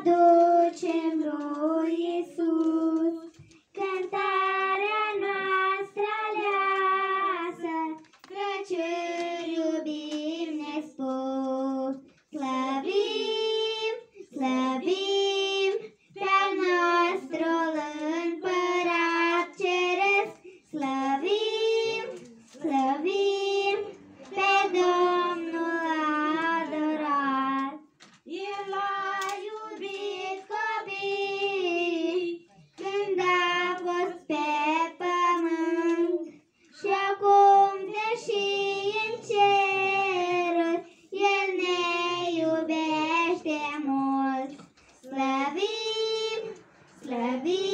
aducem lui Iisus cântarea noastră aleasă, Crăciun iubim nespus. Slăvim, slăvim pe-al nostru Împărat Ceresc, slăvim, slăvim pe Domnul adorat. El a iubit copii când a fost pe pământ și acum, deși în ceruri, El ne iubește mult. Slăvim, slăvim